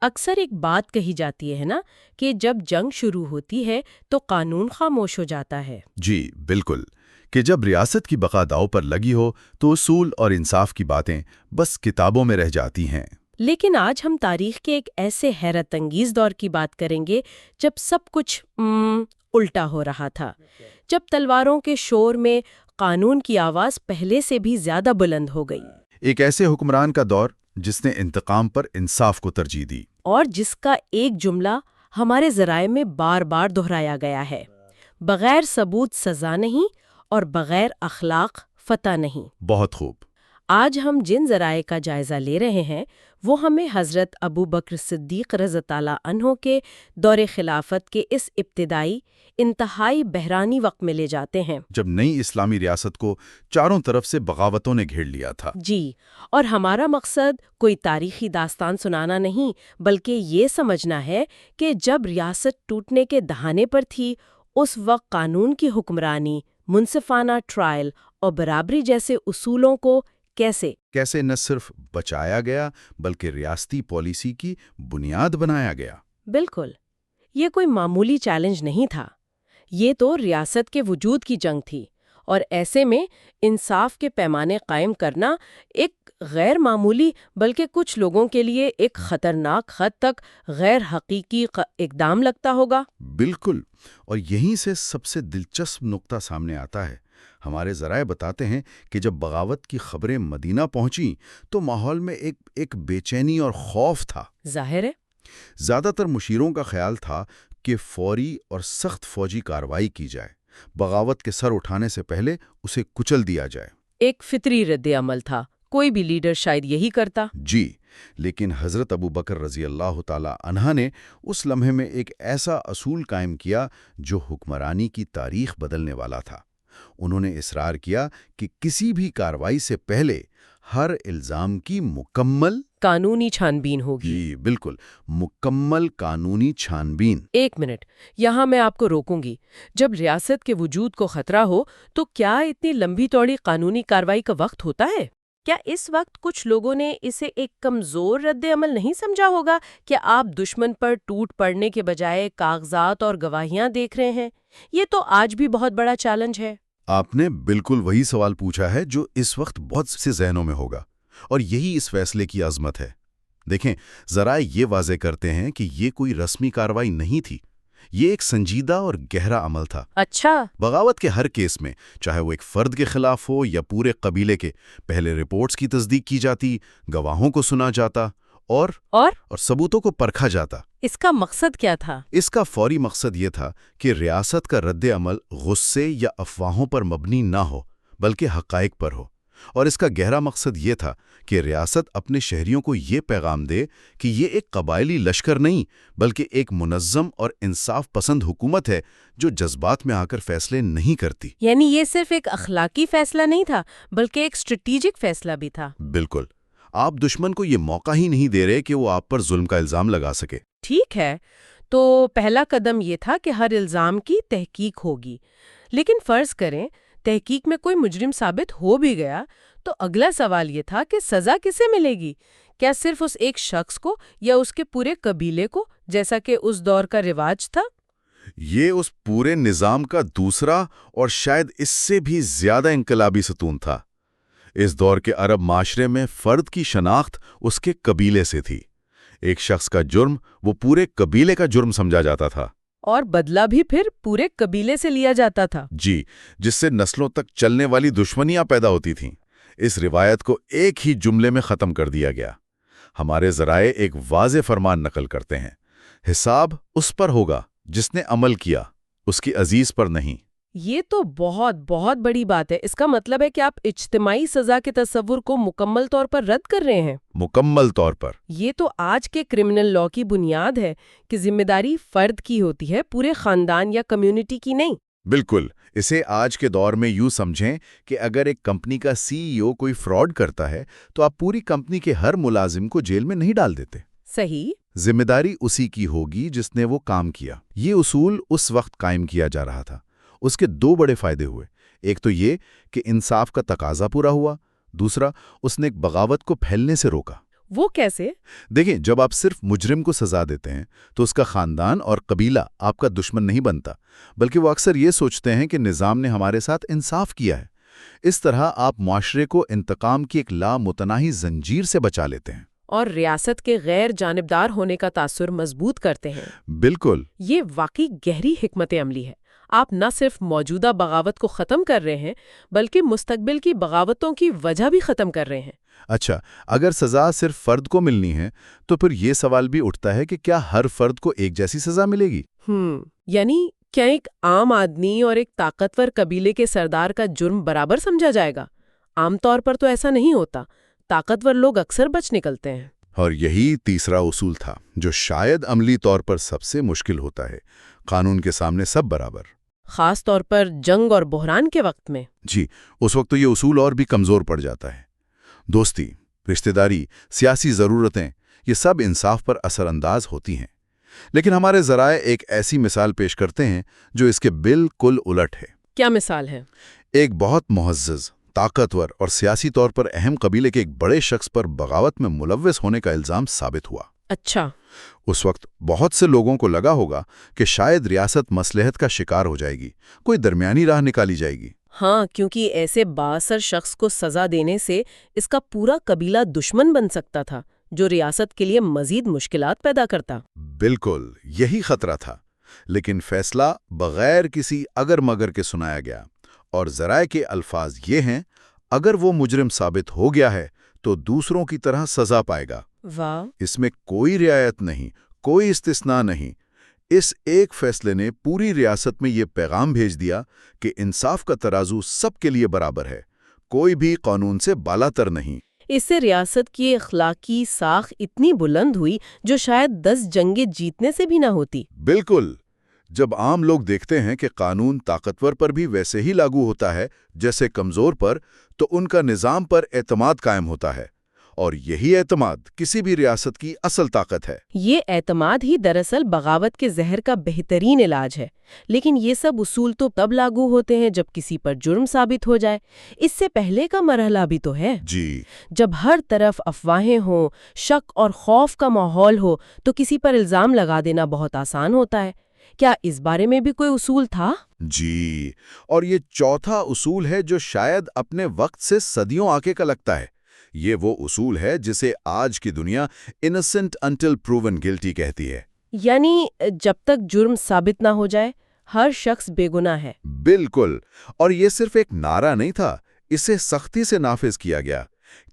اکثر ایک بات کہی جاتی ہے نا کہ جب جنگ شروع ہوتی ہے تو قانون خاموش ہو جاتا ہے۔ جی بالکل، کہ جب ریاست کی بقا داؤ پر لگی ہو تو اصول اور انصاف کی باتیں بس کتابوں میں رہ جاتی ہیں۔ لیکن آج ہم تاریخ کے ایک ایسے حیرت انگیز دور کی بات کریں گے جب سب کچھ الٹا ہو رہا تھا، جب تلواروں کے شور میں قانون کی آواز پہلے سے بھی زیادہ بلند ہو گئی، ایک ایسے حکمران کا دور جس نے انتقام پر انصاف کو ترجیح دی۔ اور جس کا ایک جملہ ہمارے ذرائع میں بار بار دہرایا گیا ہے: بغیر ثبوت سزا نہیں اور بغیر اخلاق فتح نہیں۔ بہت خوب۔ آج ہم جن ذرائع کا جائزہ لے رہے ہیں وہ ہمیں حضرت ابو بکر صدیق رضی اللہ عنہ کے دور خلافت کے اس ابتدائی انتہائی بحرانی وقت میں لے جاتے ہیں، جب نئی اسلامی ریاست کو چاروں طرف سے بغاوتوں نے گھیر لیا تھا۔ جی، اور ہمارا مقصد کوئی تاریخی داستان سنانا نہیں بلکہ یہ سمجھنا ہے کہ جب ریاست ٹوٹنے کے دہانے پر تھی اس وقت قانون کی حکمرانی، منصفانہ ٹرائل اور برابری جیسے اصولوں کو کیسے نہ صرف بچایا گیا بلکہ ریاستی پالیسی کی بنیاد بنایا گیا۔ بالکل، یہ کوئی معمولی چیلنج نہیں تھا، یہ تو ریاست کے وجود کی جنگ تھی، اور ایسے میں انصاف کے پیمانے قائم کرنا ایک غیر معمولی بلکہ کچھ لوگوں کے لیے ایک خطرناک حد تک غیر حقیقی اقدام لگتا ہوگا۔ بالکل، اور یہیں سے سب سے دلچسپ نقطہ سامنے آتا ہے۔ ہمارے ذرائع بتاتے ہیں کہ جب بغاوت کی خبریں مدینہ پہنچیں تو ماحول میں ایک بے چینی اور خوف تھا۔ ظاہر ہے، زیادہ تر مشیروں کا خیال تھا کہ فوری اور سخت فوجی کارروائی کی جائے، بغاوت کے سر اٹھانے سے پہلے اسے کچل دیا جائے۔ ایک فطری رد عمل تھا، کوئی بھی لیڈر شاید یہی کرتا۔ جی، لیکن حضرت ابو بکر رضی اللہ تعالی عنہ نے اس لمحے میں ایک ایسا اصول قائم کیا جو حکمرانی کی تاریخ بدلنے والا تھا۔ انہوں نے اصرار کیا کہ کسی بھی کارروائی سے پہلے ہر الزام کی مکمل قانونی چھان بین ہوگی۔ جی بالکل، مکمل قانونی چھان بین۔ ایک منٹ، یہاں میں آپ کو روکوں گی۔ جب ریاست کے وجود کو خطرہ ہو تو کیا اتنی لمبی چوڑی قانونی کارروائی کا وقت ہوتا ہے؟ کیا اس وقت کچھ لوگوں نے اسے ایک کمزور رد عمل نہیں سمجھا ہوگا کہ آپ دشمن پر ٹوٹ پڑنے کے بجائے کاغذات اور گواہیاں دیکھ رہے ہیں؟ یہ تو آج بھی بہت بڑا چیلنج ہے۔ آپ نے بالکل وہی سوال پوچھا ہے جو اس وقت بہت سے ذہنوں میں ہوگا، اور یہی اس فیصلے کی عظمت ہے۔ دیکھیں، ذرائع یہ واضح کرتے ہیں کہ یہ کوئی رسمی کارروائی نہیں تھی، یہ ایک سنجیدہ اور گہرا عمل تھا۔ اچھا، بغاوت کے ہر کیس میں، چاہے وہ ایک فرد کے خلاف ہو یا پورے قبیلے کے، پہلے رپورٹس کی تصدیق کی جاتی، گواہوں کو سنا جاتا اور ثبوتوں کو پرکھا جاتا۔ اس کا مقصد کیا تھا؟ اس کا فوری مقصد یہ تھا کہ ریاست کا رد عمل غصے یا افواہوں پر مبنی نہ ہو بلکہ حقائق پر ہو، اور اس کا گہرا مقصد یہ تھا کہ ریاست اپنے شہریوں کو یہ پیغام دے کہ یہ ایک قبائلی لشکر نہیں بلکہ ایک منظم اور انصاف پسند حکومت ہے جو جذبات میں آ کر فیصلے نہیں کرتی۔ یعنی یہ صرف ایک اخلاقی فیصلہ نہیں تھا بلکہ ایک اسٹریٹجک فیصلہ بھی تھا۔ بالکل، آپ دشمن کو یہ موقع ہی نہیں دے رہے کہ وہ آپ پر ظلم کا الزام لگا سکے۔ ٹھیک ہے، تو پہلا قدم یہ تھا کہ ہر الزام کی تحقیق ہوگی، لیکن فرض کریں تحقیق میں کوئی مجرم ثابت ہو بھی گیا تو اگلا سوال یہ تھا کہ سزا کسے ملے گی؟ کیا صرف اس ایک شخص کو یا اس کے پورے قبیلے کو، جیسا کہ اس دور کا رواج تھا؟ یہ اس پورے نظام کا دوسرا اور شاید اس سے بھی زیادہ انقلابی ستون تھا۔ اس دور کے عرب معاشرے میں فرد کی شناخت اس کے قبیلے سے تھی۔ ایک شخص کا جرم وہ پورے قبیلے کا جرم سمجھا جاتا تھا، اور بدلہ بھی پھر پورے قبیلے سے لیا جاتا تھا۔ جی، جس سے نسلوں تک چلنے والی دشمنیاں پیدا ہوتی تھیں۔ اس روایت کو ایک ہی جملے میں ختم کر دیا گیا۔ ہمارے ذرائع ایک واضح فرمان نقل کرتے ہیں: حساب اس پر ہوگا جس نے عمل کیا، اس کی عزیز پر نہیں۔ یہ تو بہت بہت بڑی بات ہے۔ اس کا مطلب ہے کہ آپ اجتماعی سزا کے تصور کو مکمل طور پر رد کر رہے ہیں۔ مکمل طور پر۔ یہ تو آج کے کرمنل لا کی بنیاد ہے کہ ذمہ داری فرد کی ہوتی ہے، پورے خاندان یا کمیونٹی کی نہیں۔ بالکل، اسے آج کے دور میں یوں سمجھیں کہ اگر ایک کمپنی کا CEO کوئی فراڈ کرتا ہے تو آپ پوری کمپنی کے ہر ملازم کو جیل میں نہیں ڈال دیتے۔ صحیح۔ ذمہ داری اسی کی ہوگی جس نے وہ کام کیا۔ یہ اصول اس وقت قائم کیا جا رہا تھا۔ اس کے دو بڑے فائدے ہوئے۔ ایک تو یہ کہ انصاف کا تقاضا پورا ہوا، دوسرا اس نے ایک بغاوت کو پھیلنے سے روکا۔ وہ کیسے؟ دیکھیں، جب آپ صرف مجرم کو سزا دیتے ہیں تو اس کا خاندان اور قبیلہ آپ کا دشمن نہیں بنتا، بلکہ وہ اکثر یہ سوچتے ہیں کہ نظام نے ہمارے ساتھ انصاف کیا ہے۔ اس طرح آپ معاشرے کو انتقام کی ایک لامتناہی زنجیر سے بچا لیتے ہیں۔ اور ریاست کے غیر جانبدار ہونے کا تاثر مضبوط کرتے ہیں۔ بالکل۔ یہ واقعی گہری حکمت عملی ہے۔ آپ نہ صرف موجودہ بغاوت کو ختم کر رہے ہیں بلکہ مستقبل کی بغاوتوں کی وجہ بھی ختم کر رہے ہیں۔ اچھا، اگر سزا صرف فرد کو ملنی ہے تو پھر یہ سوال بھی اٹھتا ہے کہ کیا ہر فرد کو ایک جیسی سزا ملے گی؟ یعنی کیا ایک عام آدمی اور ایک طاقتور قبیلے کے سردار کا جرم برابر سمجھا جائے گا؟ عام طور پر تو ایسا نہیں ہوتا۔ طاقتور لوگ اکثر بچ نکلتے ہیں۔ اور یہی تیسرا اصول تھا جو شاید عملی طور پر سب سے مشکل ہوتا ہے: قانون کے سامنے سب برابر۔ خاص طور پر جنگ اور بحران کے وقت میں۔ جی، اس وقت تو یہ اصول اور بھی کمزور پڑ جاتا ہے۔ دوستی، رشتہ داری، سیاسی ضرورتیں، یہ سب انصاف پر اثر انداز ہوتی ہیں۔ لیکن ہمارے ذرائع ایک ایسی مثال پیش کرتے ہیں جو اس کے بالکل الٹ ہے۔ کیا مثال ہے؟ ایک بہت معزز، طاقتور اور سیاسی طور پر اہم قبیلے کے ایک بڑے شخص پر بغاوت میں ملوث ہونے کا الزام ثابت ہوا۔ اچھا۔ اس وقت بہت سے لوگوں کو لگا ہوگا کہ شاید ریاست مصلحت کا شکار ہو جائے گی، کوئی درمیانی راہ نکالی جائے گی۔ ہاں، کیونکہ ایسے بااثر شخص کو سزا دینے سے اس کا پورا قبیلہ دشمن بن سکتا تھا، جو ریاست کے لیے مزید مشکلات پیدا کرتا۔ بالکل، یہی خطرہ تھا۔ لیکن فیصلہ بغیر کسی اگر مگر کے سنایا گیا، اور ذرائع کے الفاظ یہ ہیں: اگر وہ مجرم ثابت ہو گیا ہے تو دوسروں کی طرح سزا پائے گا۔ واہ! اس میں کوئی رعایت نہیں، کوئی استثناء نہیں۔ اس ایک فیصلے نے پوری ریاست میں یہ پیغام بھیج دیا کہ انصاف کا ترازو سب کے لیے برابر ہے، کوئی بھی قانون سے بالاتر نہیں۔ اس سے ریاست کی اخلاقی ساخ اتنی بلند ہوئی جو شاید 10 جنگیں جیتنے سے بھی نہ ہوتی۔ بالکل۔ جب عام لوگ دیکھتے ہیں کہ قانون طاقتور پر بھی ویسے ہی لاگو ہوتا ہے جیسے کمزور پر، تو ان کا نظام پر اعتماد قائم ہوتا ہے، اور یہی اعتماد کسی بھی ریاست کی اصل طاقت ہے۔ یہ اعتماد ہی دراصل بغاوت کے زہر کا بہترین علاج ہے۔ لیکن یہ سب اصول تو تب لاگو ہوتے ہیں جب کسی پر جرم ثابت ہو جائے۔ اس سے پہلے کا مرحلہ بھی تو ہے۔ جی، جب ہر طرف افواہیں ہوں، شک اور خوف کا ماحول ہو تو کسی پر الزام لگا دینا بہت آسان ہوتا ہے۔ کیا اس بارے میں بھی کوئی اصول تھا؟ جی، اور یہ چوتھا اصول ہے جو شاید اپنے وقت سے صدیوں آگے کا لگتا ہے۔ یہ وہ اصول ہے جسے آج کی دنیا innocent until proven guilty کہتی ہے۔ یعنی جب تک جرم ثابت نہ ہو جائے ہر شخص بے گناہ ہے۔ بالکل، اور یہ صرف ایک نعرہ نہیں تھا، اسے سختی سے نافذ کیا گیا۔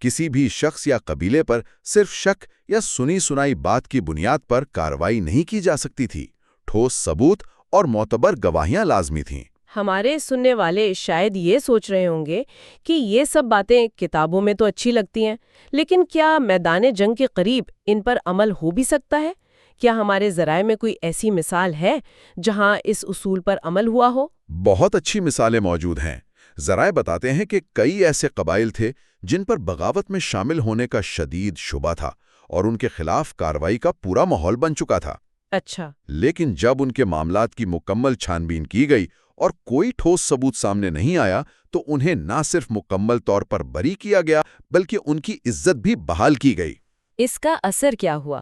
کسی بھی شخص یا قبیلے پر صرف شک یا سنی سنائی بات کی بنیاد پر کارروائی نہیں کی جا سکتی تھی۔ ٹھوس ثبوت اور معتبر گواہیاں لازمی تھیں۔ ہمارے سننے والے شاید یہ سوچ رہے ہوں گے کہ یہ سب باتیں کتابوں میں تو اچھی لگتی ہیں، لیکن کیا میدان جنگ کے قریب ان پر عمل ہو بھی سکتا ہے؟ کیا ہمارے ذرائع میں کوئی ایسی مثال ہے جہاں اس اصول پر عمل ہوا ہو؟ بہت اچھی مثالیں موجود ہیں۔ ذرائع بتاتے ہیں کہ کئی ایسے قبائل تھے جن پر بغاوت میں شامل ہونے کا شدید شبہ تھا اور ان کے خلاف کارروائی کا پورا ماحول بن چکا تھا۔ اچھا۔ لیکن جب ان کے معاملات کی مکمل چھان بین کی گئی اور کوئی ٹھوس ثبوت سامنے نہیں آیا تو انہیں نہ صرف مکمل طور پر بری کیا گیا بلکہ ان کی عزت بھی بحال کی گئی۔ اس کا اثر کیا ہوا؟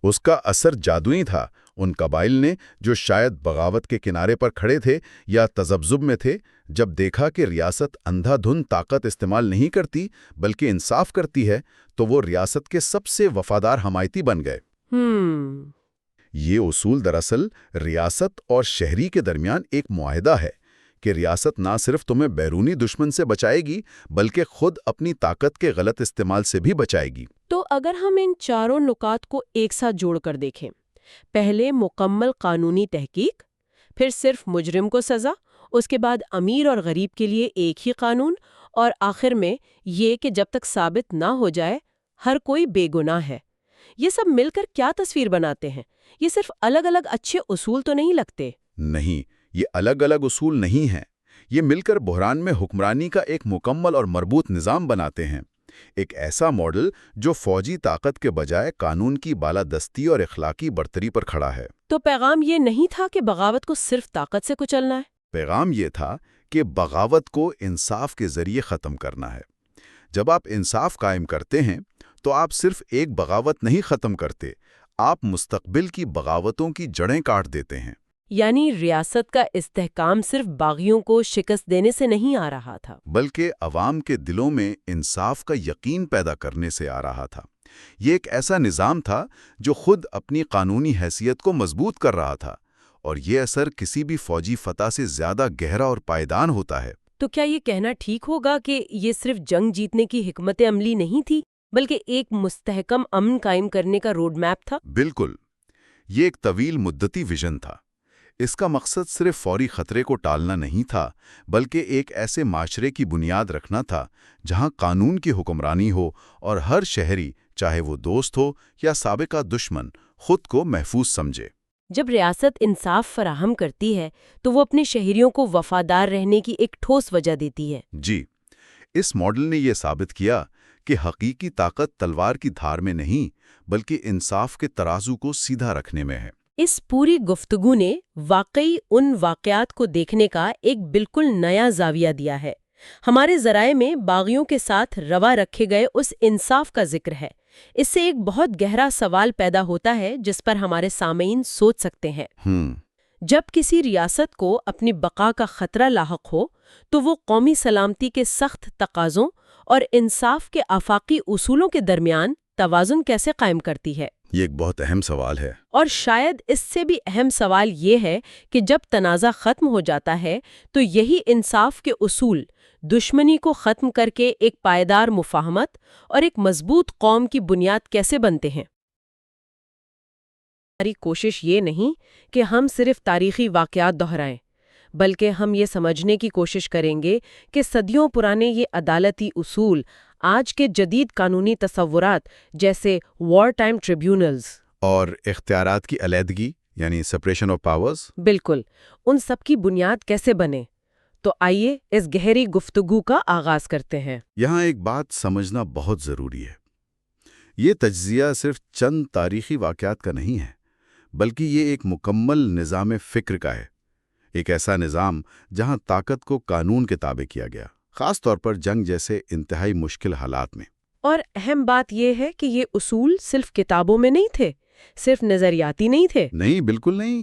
اس کا اثر جادوئی تھا۔ ان قبائل نے جو شاید بغاوت کے کنارے پر کھڑے تھے یا تذبذب میں تھے، جب دیکھا کہ ریاست اندھا دھند طاقت استعمال نہیں کرتی بلکہ انصاف کرتی ہے، تو وہ ریاست کے سب سے وفادار حمایتی بن گئے۔ یہ اصول دراصل ریاست اور شہری کے درمیان ایک معاہدہ ہے کہ ریاست نہ صرف تمہیں بیرونی دشمن سے بچائے گی بلکہ خود اپنی طاقت کے غلط استعمال سے بھی بچائے گی۔ تو اگر ہم ان چاروں نکات کو ایک ساتھ جوڑ کر دیکھیں، پہلے مکمل قانونی تحقیق، پھر صرف مجرم کو سزا، اس کے بعد امیر اور غریب کے لیے ایک ہی قانون، اور آخر میں یہ کہ جب تک ثابت نہ ہو جائے ہر کوئی بے گناہ ہے، یہ سب مل کر کیا تصویر بناتے ہیں؟ یہ صرف الگ الگ اچھے اصول تو نہیں لگتے؟ نہیں، یہ الگ الگ اصول نہیں ہیں۔ یہ مل کر بحران میں حکمرانی کا ایک مکمل اور مربوط نظام بناتے ہیں۔ ایک ایسا ماڈل جو فوجی طاقت کے بجائے قانون کی بالادستی اور اخلاقی برتری پر کھڑا ہے۔ تو پیغام یہ نہیں تھا کہ بغاوت کو صرف طاقت سے کچلنا ہے؟ پیغام یہ تھا کہ بغاوت کو انصاف کے ذریعے ختم کرنا ہے۔ جب آپ انصاف قائم کرتے ہیں تو آپ صرف ایک بغاوت نہیں ختم کرتے، آپ مستقبل کی بغاوتوں کی جڑیں کاٹ دیتے ہیں۔ یعنی ریاست کا استحکام صرف باغیوں کو شکست دینے سے نہیں آ رہا تھا، بلکہ عوام کے دلوں میں انصاف کا یقین پیدا کرنے سے آ رہا تھا۔ یہ ایک ایسا نظام تھا جو خود اپنی قانونی حیثیت کو مضبوط کر رہا تھا، اور یہ اثر کسی بھی فوجی فتح سے زیادہ گہرا اور پائیدار ہوتا ہے۔ تو کیا یہ کہنا ٹھیک ہوگا کہ یہ صرف جنگ جیتنے کی حکمت عملی نہیں تھی بلکہ ایک مستحکم امن قائم کرنے کا روڈ میپ تھا؟ بالکل، یہ ایک طویل مدتی ویژن تھا۔ اس کا مقصد صرف فوری خطرے کو ٹالنا نہیں تھا، بلکہ ایک ایسے معاشرے کی بنیاد رکھنا تھا جہاں قانون کی حکمرانی ہو اور ہر شہری، چاہے وہ دوست ہو یا سابقہ دشمن، خود کو محفوظ سمجھے۔ جب ریاست انصاف فراہم کرتی ہے تو وہ اپنے شہریوں کو وفادار رہنے کی ایک ٹھوس وجہ دیتی ہے۔ جی، اس ماڈل نے یہ ثابت کیا کہ حقیقی طاقت تلوار کی دھار میں نہیں، بلکہ انصاف کے ترازو کو سیدھا رکھنے میں ہے۔ اس پوری گفتگو نے واقعی ان واقعات کو دیکھنے کا ایک بالکل نیا زاویہ دیا ہے۔ ہمارے ذرائع میں باغیوں کے ساتھ روا رکھے گئے اس انصاف کا ذکر ہے۔ اس سے ایک بہت گہرا سوال پیدا ہوتا ہے جس پر ہمارے سامعین سوچ سکتے ہیں۔ جب کسی ریاست کو اپنی بقا کا خطرہ لاحق ہو تو وہ قومی سلامتی کے سخت تقاضوں اور انصاف کے آفاقی اصولوں کے درمیان توازن کیسے قائم کرتی ہے؟ یہ ایک بہت اہم سوال ہے۔ اور شاید اس سے بھی اہم سوال یہ ہے کہ جب تنازع ختم ہو جاتا ہے تو یہی انصاف کے اصول دشمنی کو ختم کر کے ایک پائیدار مفاہمت اور ایک مضبوط قوم کی بنیاد کیسے بنتے ہیں۔ ہماری کوشش یہ نہیں کہ ہم صرف تاریخی واقعات دہرائیں، بلکہ ہم یہ سمجھنے کی کوشش کریں گے کہ صدیوں پرانے یہ عدالتی اصول آج کے جدید قانونی تصورات جیسے وار ٹائم ٹریبیونلز اور اختیارات کی علیحدگی یعنی سپریشن آف پاورز، بالکل ان سب کی بنیاد کیسے بنے۔ تو آئیے اس گہری گفتگو کا آغاز کرتے ہیں۔ یہاں ایک بات سمجھنا بہت ضروری ہے۔ یہ تجزیہ صرف چند تاریخی واقعات کا نہیں ہے، بلکہ یہ ایک مکمل نظام فکر کا ہے۔ ایک ایسا نظام جہاں طاقت کو قانون کے تابع کیا گیا، خاص طور پر جنگ جیسے انتہائی مشکل حالات میں۔ اور اہم بات یہ ہے کہ یہ اصول صرف کتابوں میں نہیں تھے، صرف نظریاتی نہیں تھے۔ نہیں، بالکل نہیں،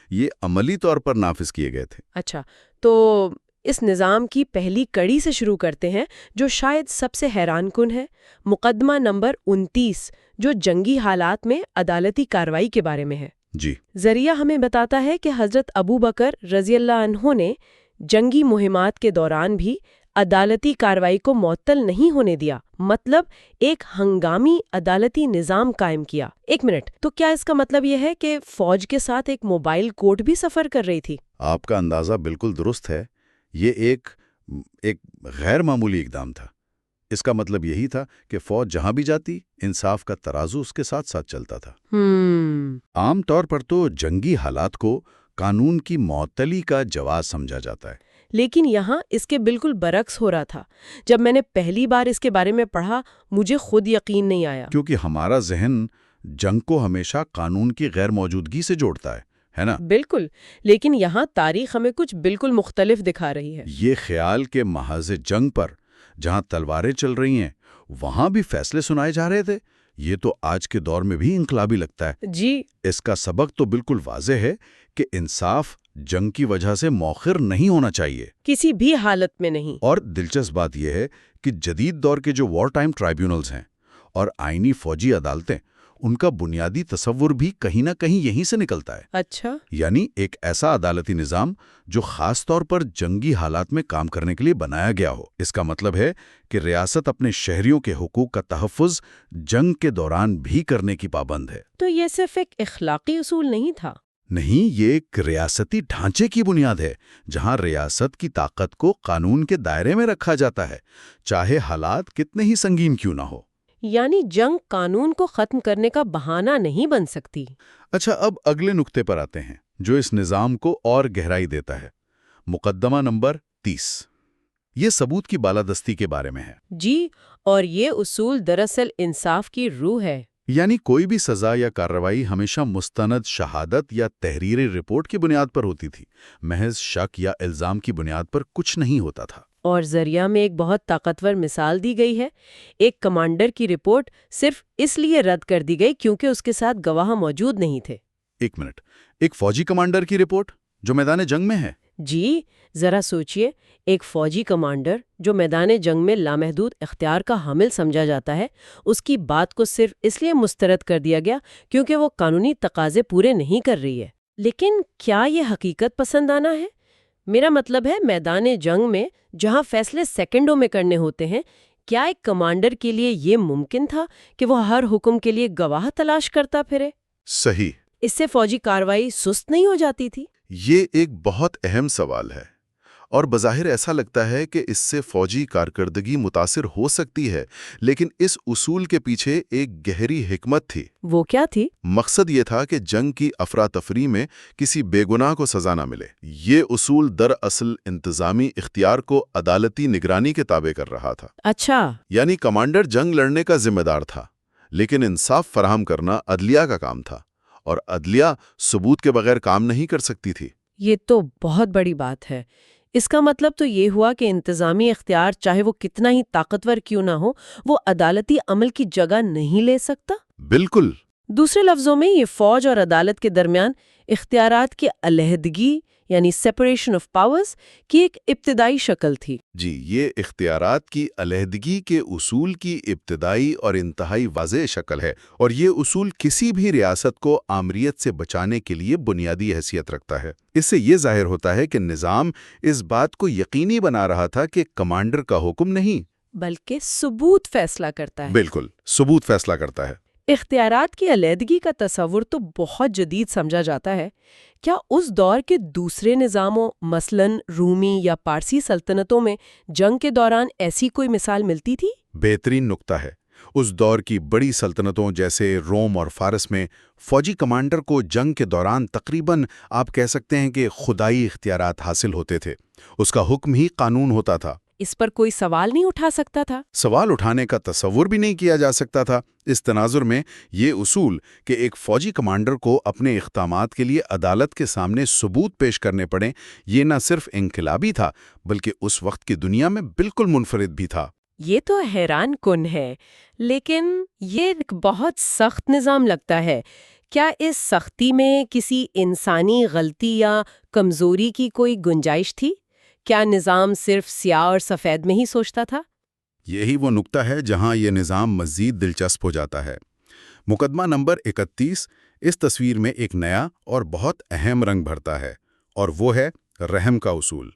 یہ عملی طور پر نافذ کیے گئے تھے۔ اچھا، تو اس نظام کی پہلی کڑی سے شروع کرتے ہیں جو شاید سب سے حیران کن ہے، مقدمہ نمبر 29 جو جنگی حالات میں عدالتی کارروائی کے بارے میں ہے۔ جی، ذریعہ ہمیں بتاتا ہے کہ حضرت ابو بکر رضی اللہ عنہ نے جنگی مہمات کے دوران بھی عدالتی کارروائی کو معطل نہیں ہونے دیا، مطلب ایک ہنگامی عدالتی نظام قائم کیا۔ ایک منٹ، تو کیا اس کا مطلب یہ ہے کہ فوج کے ساتھ ایک موبائل کورٹ بھی سفر کر رہی تھی؟ آپ کا اندازہ بالکل درست ہے۔ یہ ایک غیر معمولی اقدام تھا۔ اس کا مطلب یہی تھا کہ فوج جہاں بھی جاتی، انصاف کا ترازو اس کے ساتھ ساتھ چلتا تھا۔ عام طور پر تو جنگی حالات کو قانون کی معطلی کا جواز سمجھا جاتا ہے، لیکن یہاں اس کے بالکل برعکس ہو رہا تھا۔ جب میں نے پہلی بار اس کے بارے میں پڑھا مجھے خود یقین نہیں آیا، کیونکہ ہمارا ذہن جنگ کو ہمیشہ قانون کی غیر موجودگی سے جوڑتا ہے نا؟ بالکل، لیکن یہاں تاریخ ہمیں کچھ بالکل مختلف دکھا رہی ہے۔ یہ خیال کہ محاذ جنگ پر جہاں تلواریں چل رہی ہیں وہاں بھی فیصلے سنائے جا رہے تھے، یہ تو آج کے دور میں بھی انقلابی لگتا ہے۔ جی، اس کا سبق تو بالکل واضح ہے کہ انصاف جنگ کی وجہ سے مؤخر نہیں ہونا چاہیے، کسی بھی حالت میں نہیں۔ اور دلچسپ بات یہ ہے کہ جدید دور کے جو وار ٹائم ٹرائیبیونلز ہیں اور آئینی فوجی عدالتیں، ان کا بنیادی تصور بھی کہیں نہ کہیں یہیں سے نکلتا ہے۔ اچھا، یعنی ایک ایسا عدالتی نظام جو خاص طور پر جنگی حالات میں کام کرنے کے لیے بنایا گیا ہو۔ اس کا مطلب ہے کہ ریاست اپنے شہریوں کے حقوق کا تحفظ جنگ کے دوران بھی کرنے کی پابند ہے۔ تو یہ صرف ایک اخلاقی اصول نہیں تھا؟ نہیں، یہ ایک ریاستی ڈھانچے کی بنیاد ہے جہاں ریاست کی طاقت کو قانون کے دائرے میں رکھا جاتا ہے، چاہے حالات کتنے ہی سنگین کیوں نہ ہو۔ یعنی جنگ قانون کو ختم کرنے کا بہانہ نہیں بن سکتی۔ اچھا، اب اگلے نقطے پر آتے ہیں جو اس نظام کو اور گہرائی دیتا ہے۔ مقدمہ نمبر 30 یہ ثبوت کی بالادستی کے بارے میں ہے۔ جی، اور یہ اصول دراصل انصاف کی روح ہے۔ یعنی کوئی بھی سزا یا کارروائی ہمیشہ مستند شہادت یا تحریری رپورٹ کی بنیاد پر ہوتی تھی، محض شک یا الزام کی بنیاد پر کچھ نہیں ہوتا تھا۔ اور ذریعہ میں ایک بہت طاقتور مثال دی گئی ہے۔ ایک کمانڈر کی رپورٹ صرف اس لیے رد کر دی گئی کیونکہ اس کے ساتھ گواہ موجود نہیں تھے۔ ایک منٹ، ایک فوجی کمانڈر کی رپورٹ جو میدان جنگ میں ہے؟ جی، ذرا سوچئے، ایک فوجی کمانڈر جو میدان جنگ میں لامحدود اختیار کا حامل سمجھا جاتا ہے، اس کی بات کو صرف اس لیے مسترد کر دیا گیا کیونکہ وہ قانونی تقاضے پورے نہیں کر رہی ہے۔ لیکن کیا یہ حقیقت پسندانہ ہے؟ میرا مطلب ہے میدان جنگ میں جہاں فیصلے سیکنڈوں میں کرنے ہوتے ہیں، کیا ایک کمانڈر کے لیے یہ ممکن تھا کہ وہ ہر حکم کے لیے گواہ تلاش کرتا پھرے؟ صحیح۔ اس سے فوجی کارروائی سست نہیں ہو جاتی تھی؟ یہ ایک بہت اہم سوال ہے، اور بظاہر ایسا لگتا ہے کہ اس سے فوجی کارکردگی متاثر ہو سکتی ہے، لیکن اس اصول کے پیچھے ایک گہری حکمت تھی۔ وہ کیا تھی؟ مقصد یہ تھا کہ جنگ کی افراتفری میں کسی بے گناہ کو سزا نہ ملے۔ یہ اصول دراصل انتظامی اختیار کو عدالتی نگرانی کے تابع کر رہا تھا۔ اچھا۔ یعنی کمانڈر جنگ لڑنے کا ذمہ دار تھا، لیکن انصاف فراہم کرنا عدلیہ کا کام تھا، اور عدلیہ ثبوت کے بغیر کام نہیں کر سکتی تھی۔ یہ تو بہت بڑی بات ہے۔ اس کا مطلب تو یہ ہوا کہ انتظامی اختیار چاہے وہ کتنا ہی طاقتور کیوں نہ ہو، وہ عدالتی عمل کی جگہ نہیں لے سکتا۔ بالکل۔ دوسرے لفظوں میں یہ فوج اور عدالت کے درمیان اختیارات کی علیحدگی یعنی سیپریشن آف پاورز کی ایک ابتدائی شکل تھی۔ جی، یہ اختیارات کی علیحدگی کے اصول کی ابتدائی اور انتہائی واضح شکل ہے، اور یہ اصول کسی بھی ریاست کو آمریت سے بچانے کے لیے بنیادی حیثیت رکھتا ہے۔ اس سے یہ ظاہر ہوتا ہے کہ نظام اس بات کو یقینی بنا رہا تھا کہ کمانڈر کا حکم نہیں بلکہ ثبوت فیصلہ کرتا ہے۔ بالکل، ثبوت فیصلہ کرتا ہے۔ اختیارات کی علیحدگی کا تصور تو بہت جدید سمجھا جاتا ہے۔ کیا اس دور کے دوسرے نظاموں مثلاً رومی یا پارسی سلطنتوں میں جنگ کے دوران ایسی کوئی مثال ملتی تھی؟ بہترین نکتہ ہے۔ اس دور کی بڑی سلطنتوں جیسے روم اور فارس میں فوجی کمانڈر کو جنگ کے دوران تقریباً آپ کہہ سکتے ہیں کہ خدائی اختیارات حاصل ہوتے تھے۔ اس کا حکم ہی قانون ہوتا تھا۔ اس پر کوئی سوال نہیں اٹھا سکتا تھا؟ سوال اٹھانے کا تصور بھی نہیں کیا جا سکتا تھا۔ اس تناظر میں یہ اصول کہ ایک فوجی کمانڈر کو اپنے اقدامات کے لیے عدالت کے سامنے ثبوت پیش کرنے پڑیں، یہ نہ صرف انقلابی تھا بلکہ اس وقت کی دنیا میں بالکل منفرد بھی تھا۔ یہ تو حیران کن ہے، لیکن یہ ایک بہت سخت نظام لگتا ہے۔ کیا اس سختی میں کسی انسانی غلطی یا کمزوری کی کوئی گنجائش تھی؟ کیا نظام صرف سیاہ اور سفید میں ہی سوچتا تھا؟ یہی وہ نکتہ ہے جہاں یہ نظام مزید دلچسپ ہو جاتا ہے۔ مقدمہ نمبر 31 اس تصویر میں ایک نیا اور بہت اہم رنگ بھرتا ہے، اور وہ ہے رحم کا اصول۔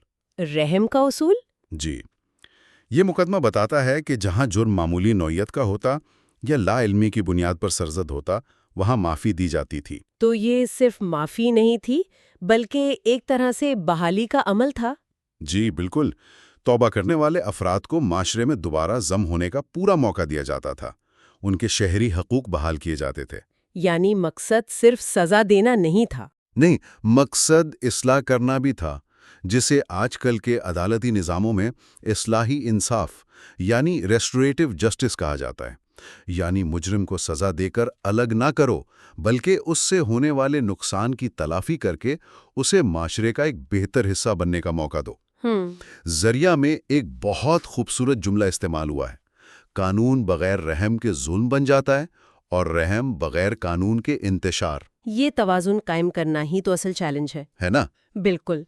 رحم کا اصول؟ جی، یہ مقدمہ بتاتا ہے کہ جہاں جرم معمولی نوعیت کا ہوتا یا لا علمی کی بنیاد پر سرزد ہوتا، وہاں معافی دی جاتی تھی۔ تو یہ صرف معافی نہیں تھی بلکہ ایک طرح سے بحالی کا عمل تھا؟ جی بالکل، توبہ کرنے والے افراد کو معاشرے میں دوبارہ ضم ہونے کا پورا موقع دیا جاتا تھا۔ ان کے شہری حقوق بحال کیے جاتے تھے۔ یعنی مقصد صرف سزا دینا نہیں تھا؟ نہیں، مقصد اصلاح کرنا بھی تھا، جسے آج کل کے عدالتی نظاموں میں اصلاحی انصاف یعنی ریسٹوریٹو جسٹس کہا جاتا ہے۔ یعنی مجرم کو سزا دے کر الگ نہ کرو، بلکہ اس سے ہونے والے نقصان کی تلافی کر کے اسے معاشرے کا ایک بہتر حصہ بننے کا موقع دو۔ ذریعہ میں ایک بہت خوبصورت جملہ استعمال ہوا ہے، قانون بغیر رحم کے ظلم بن جاتا ہے، اور رحم بغیر قانون کے انتشار۔ یہ توازن قائم کرنا ہی تو اصل چیلنج ہے نا؟ بالکل۔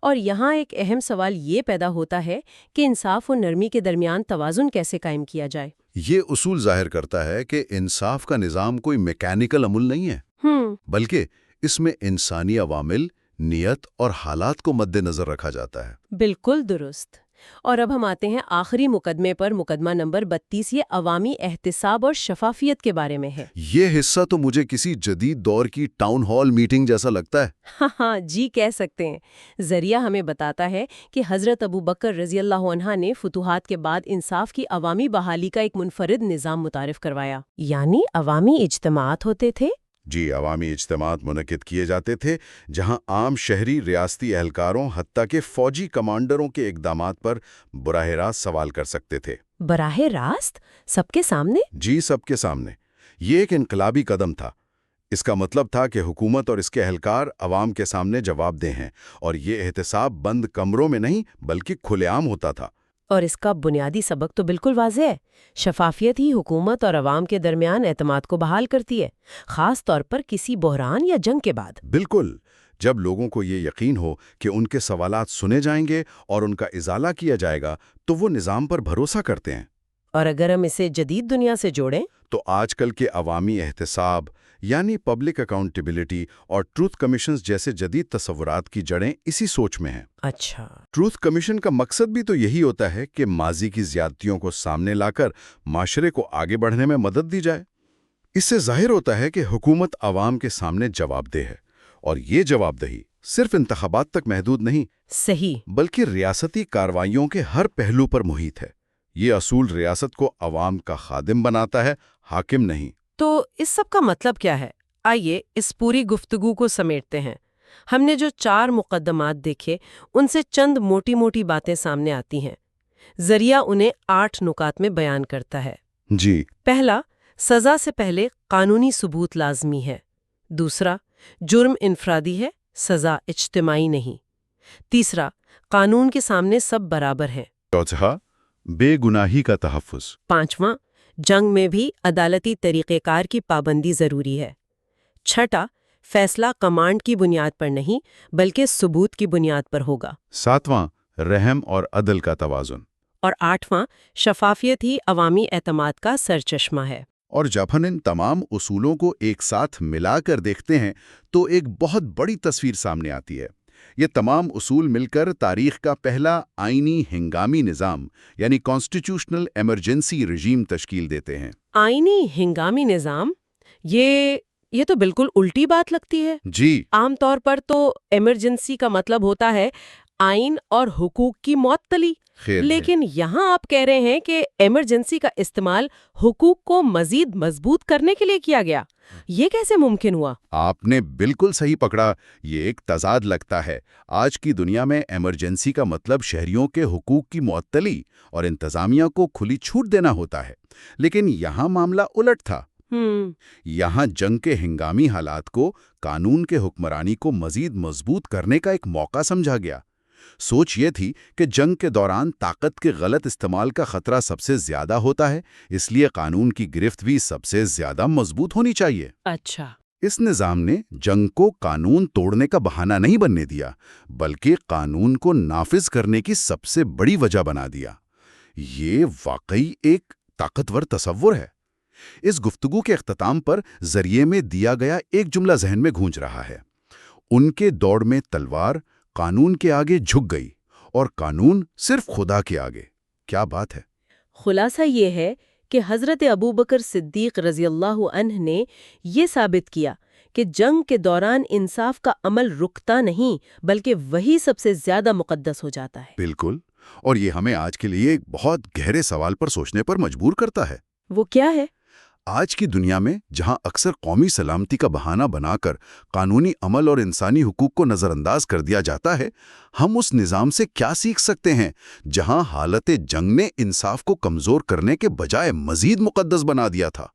اور یہاں ایک اہم سوال یہ پیدا ہوتا ہے کہ انصاف و نرمی کے درمیان توازن کیسے قائم کیا جائے؟ یہ اصول ظاہر کرتا ہے کہ انصاف کا نظام کوئی میکینیکل عمل نہیں ہے، بلکہ اس میں انسانی عوامل، نیت اور حالات کو مد نظر رکھا جاتا ہے۔ بالکل درست۔ اور اب ہم آتے ہیں آخری مقدمے پر، مقدمہ نمبر 32۔ یہ عوامی احتساب اور شفافیت کے بارے میں ہے۔ یہ حصہ تو مجھے کسی جدید دور کی ٹاؤن ہال میٹنگ جیسا لگتا ہے۔ ہاں جی، کہہ سکتے ہیں۔ ذریعہ ہمیں بتاتا ہے کہ حضرت ابو بکر رضی اللہ عنہ نے فتوحات کے بعد انصاف کی عوامی بحالی کا ایک منفرد نظام متعارف کروایا۔ یعنی عوامی اجتماعات ہوتے تھے؟ جی، عوامی اجتماعات منعقد کیے جاتے تھے جہاں عام شہری ریاستی اہلکاروں حتیٰ کہ فوجی کمانڈروں کے اقدامات پر براہ راست سوال کر سکتے تھے۔ براہ راست؟ سب کے سامنے؟ جی، سب کے سامنے۔ یہ ایک انقلابی قدم تھا۔ اس کا مطلب تھا کہ حکومت اور اس کے اہلکار عوام کے سامنے جواب دہ ہیں، اور یہ احتساب بند کمروں میں نہیں بلکہ کھلے عام ہوتا تھا۔ اور اس کا بنیادی سبق تو بالکل واضح ہے۔ شفافیت ہی حکومت اور عوام کے درمیان اعتماد کو بحال کرتی ہے، خاص طور پر کسی بحران یا جنگ کے بعد۔ بالکل، جب لوگوں کو یہ یقین ہو کہ ان کے سوالات سنے جائیں گے اور ان کا ازالہ کیا جائے گا تو وہ نظام پر بھروسہ کرتے ہیں۔ اور اگر ہم اسے جدید دنیا سے جوڑیں تو آج کل کے عوامی احتساب یعنی پبلک اکاؤنٹیبلٹی اور ٹروتھ کمیشنز جیسے جدید تصورات کی جڑیں اسی سوچ میں ہیں۔ اچھا، ٹروتھ کمیشن کا مقصد بھی تو یہی ہوتا ہے کہ ماضی کی زیادتیوں کو سامنے لا کر معاشرے کو آگے بڑھنے میں مدد دی جائے۔ اس سے ظاہر ہوتا ہے کہ حکومت عوام کے سامنے جواب دہ ہے، اور یہ جواب دہی صرف انتخابات تک محدود نہیں، صحیح۔ بلکہ ریاستی کارروائیوں کے ہر پہلو پر محیط ہے۔ یہ اصول ریاست کو عوام کا خادم بناتا ہے، حاکم نہیں۔ تو اس سب کا مطلب کیا ہے؟ آئیے اس پوری گفتگو کو سمیٹتے ہیں۔ ہم نے جو 4 مقدمات دیکھے ان سے چند موٹی موٹی باتیں سامنے آتی ہیں۔ ذریعہ انہیں 8 نکات میں بیان کرتا ہے۔ جی، پہلا، سزا سے پہلے قانونی ثبوت لازمی ہے۔ دوسرا، جرم انفرادی ہے، سزا اجتماعی نہیں۔ تیسرا، قانون کے سامنے سب برابر ہیں۔ چوتھا، بے گناہی کا تحفظ۔ پانچواں، جنگ میں بھی عدالتی طریقہ کار کی پابندی ضروری ہے۔ چھٹا، فیصلہ کمانڈ کی بنیاد پر نہیں بلکہ ثبوت کی بنیاد پر ہوگا۔ ساتواں، رحم اور عدل کا توازن۔ اور آٹھواں، شفافیت ہی عوامی اعتماد کا سرچشمہ ہے۔ اور جب ہم ان تمام اصولوں کو ایک ساتھ ملا کر دیکھتے ہیں تو ایک بہت بڑی تصویر سامنے آتی ہے۔ یہ تمام اصول مل کر تاریخ کا پہلا آئینی ہنگامی نظام یعنی کانسٹیٹیوشنل ایمرجنسی رجیم تشکیل دیتے ہیں۔ آئینی ہنگامی نظام، یہ تو بالکل الٹی بات لگتی ہے۔ جی، عام طور پر تو ایمرجنسی کا مطلب ہوتا ہے آئین اور حقوق کی معطلی، خیر ہے۔ لیکن یہاں آپ کہہ رہے ہیں کہ ایمرجنسی کا استعمال حقوق کو مزید مضبوط کرنے کے لیے کیا گیا۔ یہ کیسے ممکن ہوا؟ آپ نے بالکل صحیح پکڑا، یہ ایک تضاد لگتا ہے۔ آج کی دنیا میں ایمرجنسی کا مطلب شہریوں کے حقوق کی معطلی اور انتظامیہ کو کھلی چھوٹ دینا ہوتا ہے، لیکن یہاں معاملہ الٹ تھا۔ یہاں جنگ کے ہنگامی حالات کو قانون کے حکمرانی کو مزید مضبوط کرنے کا ایک موقع سمجھا گیا۔ سوچ یہ تھی کہ جنگ کے دوران طاقت کے غلط استعمال کا خطرہ سب سے زیادہ ہوتا ہے، اس لیے قانون کی گرفت بھی سب سے زیادہ مضبوط ہونی چاہیے۔ اچھا، اس نظام نے جنگ کو قانون توڑنے کا بہانہ نہیں بننے دیا، بلکہ قانون کو نافذ کرنے کی سب سے بڑی وجہ بنا دیا۔ یہ واقعی ایک طاقتور تصور ہے۔ اس گفتگو کے اختتام پر ذریعے میں دیا گیا ایک جملہ ذہن میں گونج رہا ہے۔ ان کے دوڑ میں تلوار قانون کے آگے جھک گئی اور قانون صرف خدا کے آگے۔ کیا بات ہے! خلاصہ یہ ہے کہ حضرت ابوبکر صدیق رضی اللہ عنہ نے یہ ثابت کیا کہ جنگ کے دوران انصاف کا عمل رکتا نہیں بلکہ وہی سب سے زیادہ مقدس ہو جاتا ہے۔ بالکل، اور یہ ہمیں آج کے لیے ایک بہت گہرے سوال پر سوچنے پر مجبور کرتا ہے۔ وہ کیا ہے؟ آج کی دنیا میں جہاں اکثر قومی سلامتی کا بہانہ بنا کر قانونی عمل اور انسانی حقوق کو نظر انداز کر دیا جاتا ہے، ہم اس نظام سے کیا سیکھ سکتے ہیں جہاں حالت جنگ نے انصاف کو کمزور کرنے کے بجائے مزید مقدس بنا دیا تھا؟